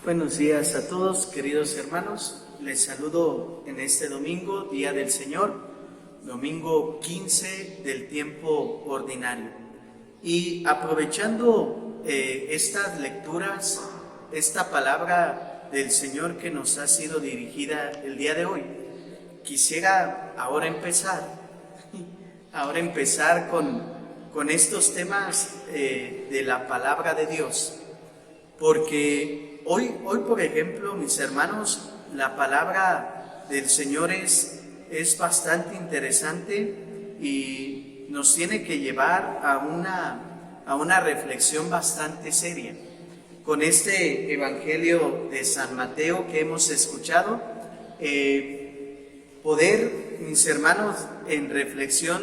Buenos días a todos, queridos hermanos. Les saludo en este domingo, Día del Señor, domingo 15 del tiempo ordinario. Y aprovechando estas lecturas, esta palabra del Señor que nos ha sido dirigida el día de hoy, quisiera ahora empezar con estos temas de la palabra de Dios, porque hoy, por ejemplo, mis hermanos, la palabra del Señor es bastante interesante y nos tiene que llevar a una reflexión bastante seria. Con este Evangelio de San Mateo que hemos escuchado, poder, mis hermanos, en reflexión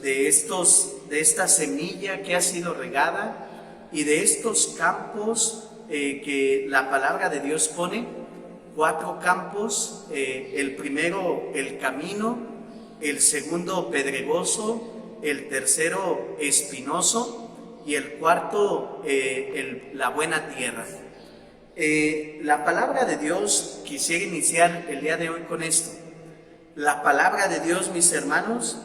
de esta semilla que ha sido regada y de estos campos que la palabra de Dios pone, 4 campos: el primero, el camino; el segundo, pedregoso; el tercero, espinoso; y el cuarto, la buena tierra. La palabra de Dios, quisiera iniciar el día de hoy con esto. La palabra de Dios, mis hermanos,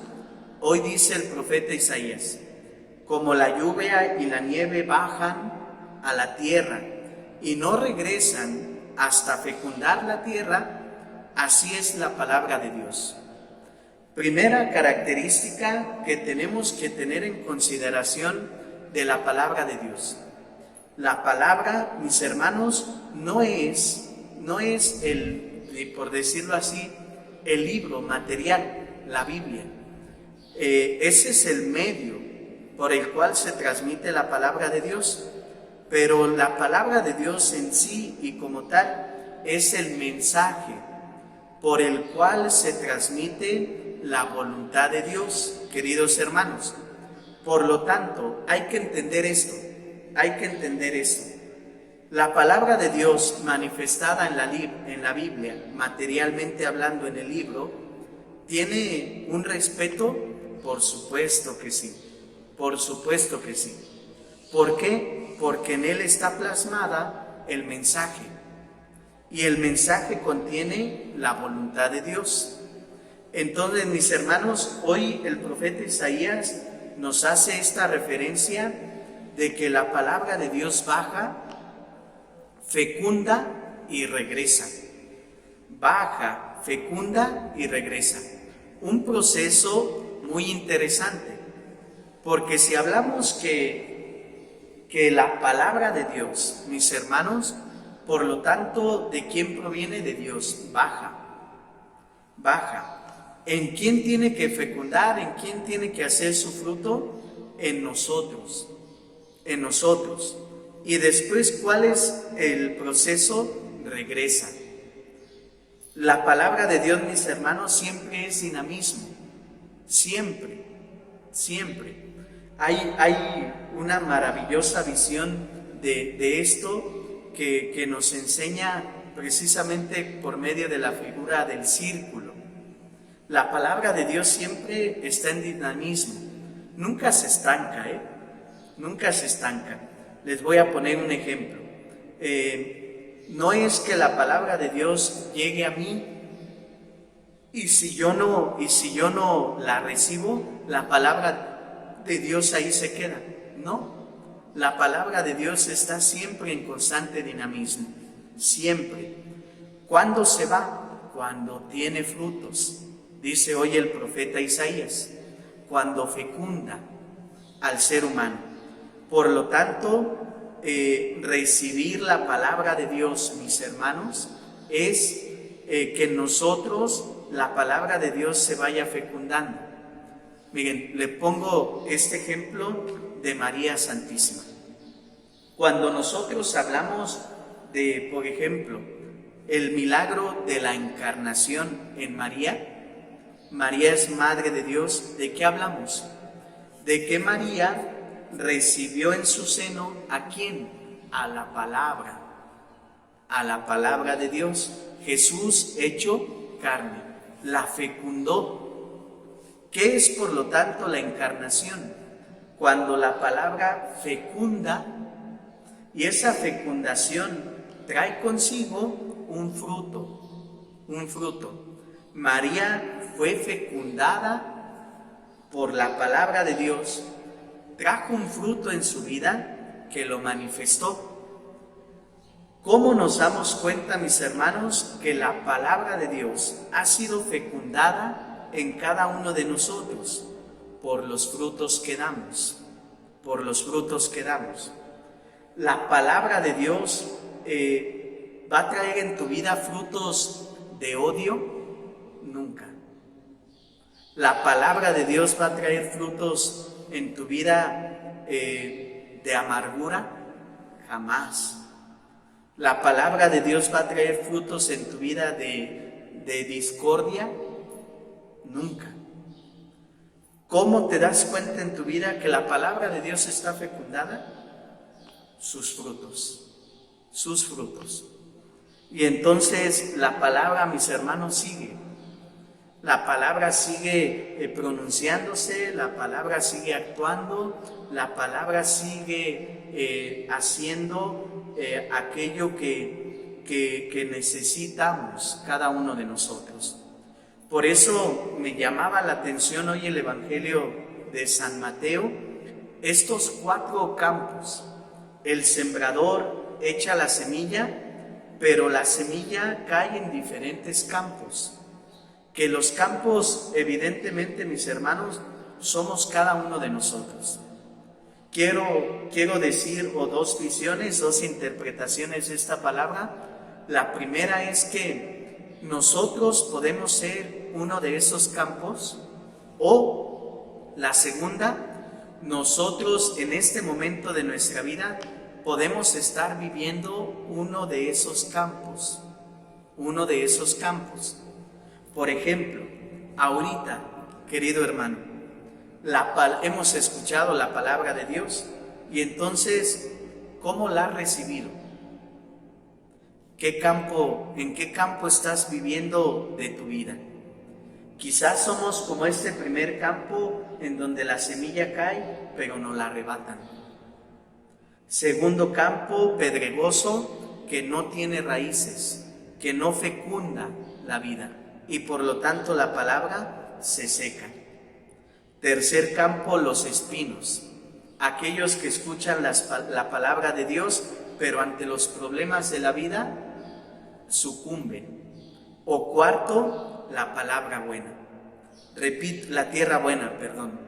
hoy dice el profeta Isaías: como la lluvia y la nieve bajan a la tierra y no regresan hasta fecundar la tierra, así es la palabra de Dios. Primera característica que tenemos que tener en consideración de la palabra de Dios. La palabra, mis hermanos, no es por decirlo así, el libro material, la Biblia. Ese es el medio por el cual se transmite la palabra de Dios, pero la palabra de Dios en sí y como tal es el mensaje por el cual se transmite la voluntad de Dios, queridos hermanos. Por lo tanto, hay que entender esto. La palabra de Dios manifestada en la Biblia, materialmente hablando en el libro, ¿tiene un respeto? Por supuesto que sí. ¿Por qué? Porque en él está plasmada el mensaje, y el mensaje contiene la voluntad de Dios. Entonces, mis hermanos, hoy el profeta Isaías nos hace esta referencia de que la palabra de Dios baja, fecunda y regresa. Baja, fecunda y regresa. Un proceso muy interesante, porque si hablamos que la palabra de Dios, mis hermanos, por lo tanto, ¿de quién proviene? De Dios. Baja. ¿En quién tiene que fecundar? ¿En quién tiene que hacer su fruto? En nosotros. Y después, ¿cuál es el proceso? Regresa. La palabra de Dios, mis hermanos, siempre es dinamismo. Siempre. Hay una maravillosa visión de esto que nos enseña precisamente por medio de la figura del círculo. La palabra de Dios siempre está en dinamismo, nunca se estanca, nunca se estanca. Les voy a poner un ejemplo. No es que la palabra de Dios llegue a mí y si yo no la recibo, la palabra de Dios ahí se queda. No, la palabra de Dios está siempre en constante dinamismo, siempre. ¿Cuándo se va? Cuando tiene frutos. Dice hoy el profeta Isaías, cuando fecunda al ser humano. Por lo tanto, recibir la palabra de Dios, mis hermanos, es que en nosotros la palabra de Dios se vaya fecundando. Miren, le pongo este ejemplo de María Santísima. Cuando nosotros hablamos de, por ejemplo, el milagro de la encarnación en María, María es Madre de Dios, ¿de qué hablamos? De que María recibió en su seno, ¿a quién? A la palabra de Dios. Jesús hecho carne, la fecundó. ¿Qué es, por lo tanto, la encarnación? Cuando la palabra fecunda, y esa fecundación trae consigo un fruto, un fruto. María fue fecundada por la palabra de Dios, trajo un fruto en su vida que lo manifestó. ¿Cómo nos damos cuenta, mis hermanos, que la palabra de Dios ha sido fecundada en cada uno de nosotros? Por los frutos que damos, por los frutos que damos. La palabra de Dios va a traer en tu vida frutos de odio, nunca. La palabra de Dios va a traer frutos en tu vida de amargura, jamás. La palabra de Dios va a traer frutos en tu vida de discordia, nunca. ¿Cómo te das cuenta en tu vida que la palabra de Dios está fecundada? Sus frutos, sus frutos. Y entonces la palabra, mis hermanos, sigue. La palabra sigue pronunciándose, la palabra sigue actuando, la palabra sigue haciendo aquello que necesitamos cada uno de nosotros. Por eso me llamaba la atención hoy el Evangelio de San Mateo, estos 4 campos. El sembrador echa la semilla, pero la semilla cae en diferentes campos. Que los campos, evidentemente, mis hermanos, somos cada uno de nosotros. Quiero decir, o 2 visiones, 2 interpretaciones de esta palabra. La primera es que nosotros podemos ser uno de esos campos, o la segunda, nosotros en este momento de nuestra vida podemos estar viviendo uno de esos campos, uno de esos campos. Por ejemplo, ahorita, querido hermano, hemos escuchado la palabra de Dios y entonces, ¿cómo la has recibido? ¿En qué campo estás viviendo de tu vida? Quizás somos como este primer campo en donde la semilla cae, pero no la arrebatan. Segundo campo, pedregoso, que no tiene raíces, que no fecunda la vida y por lo tanto la palabra se seca. Tercer campo, los espinos, aquellos que escuchan la palabra de Dios, pero ante los problemas de la vida sucumben. O cuarto, la palabra buena. La tierra buena, perdón.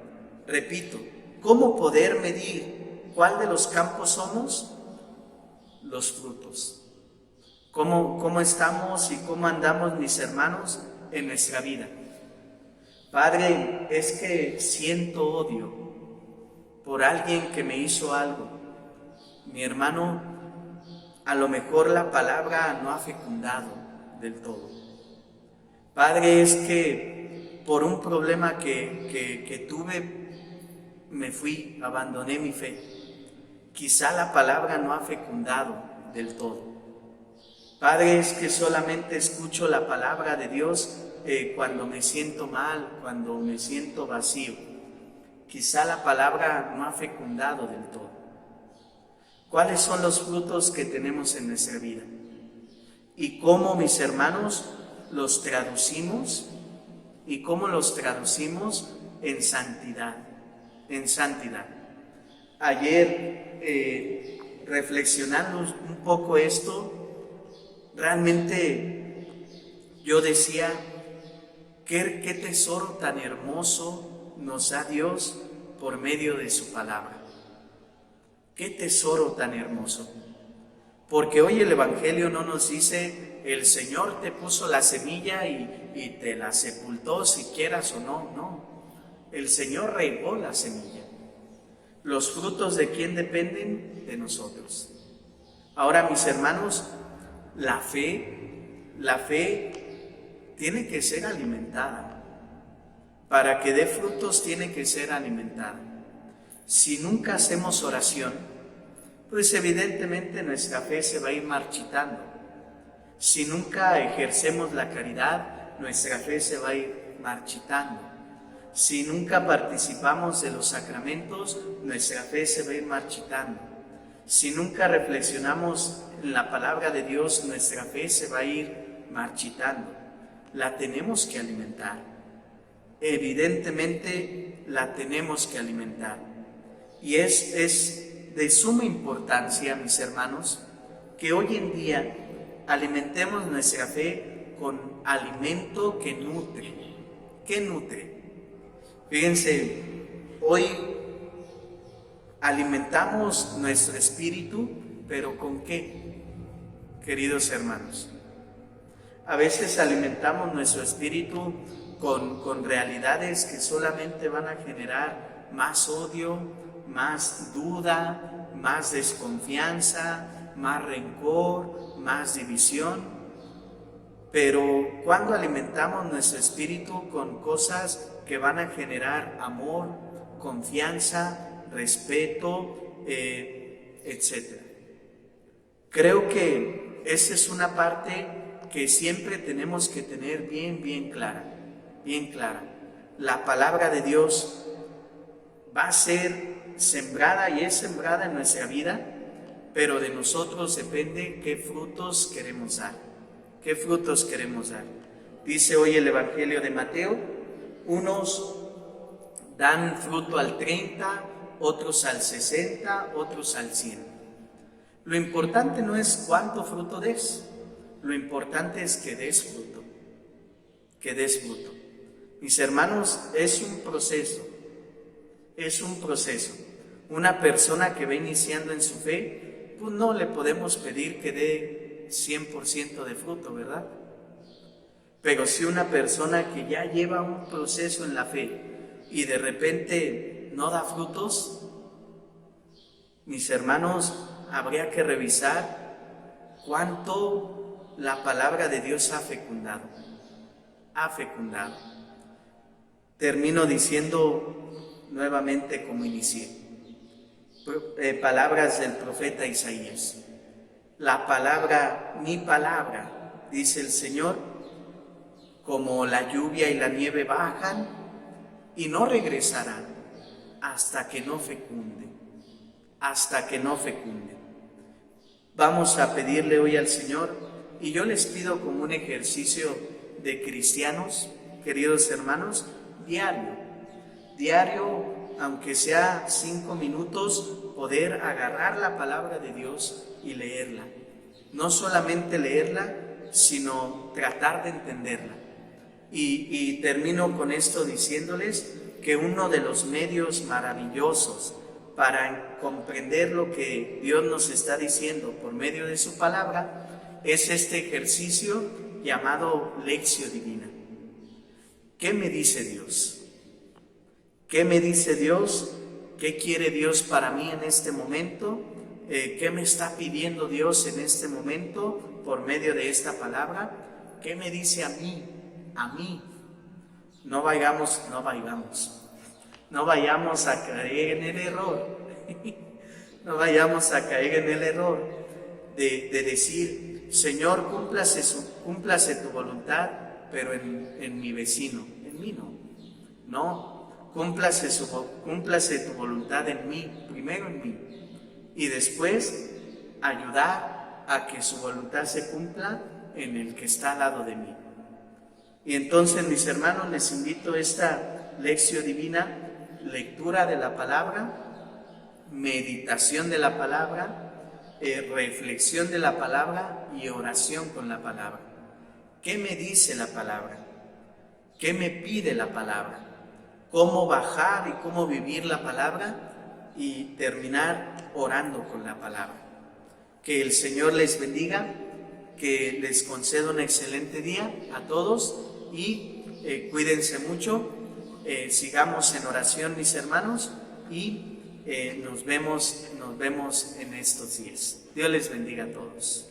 Repito, ¿cómo poder medir cuál de los campos somos? Los frutos. ¿Cómo estamos y cómo andamos, mis hermanos, en nuestra vida? Padre, es que siento odio por alguien que me hizo algo. Mi hermano, a lo mejor la palabra no ha fecundado del todo. Padre, es que por un problema que tuve, me fui, abandoné mi fe. Quizá la palabra no ha fecundado del todo. Padre, es que solamente escucho la palabra de Dios cuando me siento mal, cuando me siento vacío. Quizá la palabra no ha fecundado del todo. ¿Cuáles son los frutos que tenemos en nuestra vida? ¿Y cómo, mis hermanos, los traducimos? ¿Y cómo los traducimos en santidad? En santidad. Ayer, reflexionando un poco esto, realmente yo decía, qué tesoro tan hermoso nos da Dios por medio de su palabra. Qué tesoro tan hermoso. Porque hoy el Evangelio no nos dice, el Señor te puso la semilla y te la sepultó si quieras o no. No, el Señor regó la semilla. Los frutos ¿de quién dependen? De nosotros. Ahora, mis hermanos, la fe tiene que ser alimentada. Para que dé frutos tiene que ser alimentada. Si nunca hacemos oración, pues evidentemente nuestra fe se va a ir marchitando. Si nunca ejercemos la caridad, nuestra fe se va a ir marchitando. Si nunca participamos de los sacramentos, nuestra fe se va a ir marchitando. Si nunca reflexionamos en la palabra de Dios, nuestra fe se va a ir marchitando. La tenemos que alimentar. Evidentemente la tenemos que alimentar. Y es de suma importancia, mis hermanos, que hoy en día alimentemos nuestra fe con alimento que nutre. ¿Qué nutre? Fíjense, hoy alimentamos nuestro espíritu, pero ¿con qué, queridos hermanos? A veces alimentamos nuestro espíritu con realidades que solamente van a generar más odio, más duda, más desconfianza, más rencor, más división. Pero cuando alimentamos nuestro espíritu con cosas que van a generar amor, confianza, respeto, etc. Creo que esa es una parte que siempre tenemos que tener bien clara, bien clara. La palabra de Dios va a ser sembrada y es sembrada en nuestra vida, pero de nosotros depende qué frutos queremos dar. ¿Qué frutos queremos dar? Dice hoy el Evangelio de Mateo, unos dan fruto al 30, otros al 60, otros al 100. Lo importante no es cuánto fruto des, lo importante es que des fruto, que des fruto. Mis hermanos, es un proceso. Una persona que va iniciando en su fe, pues no le podemos pedir que dé 100% de fruto, ¿verdad? Pero si una persona que ya lleva un proceso en la fe y de repente no da frutos, mis hermanos, habría que revisar cuánto la palabra de Dios ha fecundado. Termino diciendo nuevamente como inicié. Palabras del profeta Isaías. La palabra, mi palabra, dice el Señor, como la lluvia y la nieve bajan y no regresarán hasta que no fecunde, Vamos a pedirle hoy al Señor, y yo les pido como un ejercicio de cristianos, queridos hermanos, diario, aunque sea 5 minutos, poder agarrar la palabra de Dios y leerla. No solamente leerla, sino tratar de entenderla. Y termino con esto diciéndoles que uno de los medios maravillosos para comprender lo que Dios nos está diciendo por medio de su palabra es este ejercicio llamado Lección Divina. ¿Qué me dice Dios? ¿Qué me dice Dios? ¿Qué quiere Dios para mí en este momento? ¿Qué me está pidiendo Dios en este momento por medio de esta palabra? ¿Qué me dice a mí? No vayamos a caer en el error. No vayamos a caer en el error de decir, Señor, cúmplase tu voluntad, pero en mi vecino, en mí no. No, cúmplase tu voluntad en mí, primero en mí, y después ayudar a que su voluntad se cumpla en el que está al lado de mí. Y entonces, mis hermanos, les invito a esta lección divina, lectura de la palabra, meditación de la palabra, reflexión de la palabra y oración con la palabra. ¿Qué me dice la palabra? ¿Qué me pide la palabra? ¿Cómo bajar y cómo vivir la palabra? Y terminar orando con la palabra. Que el Señor les bendiga, que les conceda un excelente día a todos y cuídense mucho. Sigamos en oración, mis hermanos, y nos vemos en estos días. Dios les bendiga a todos.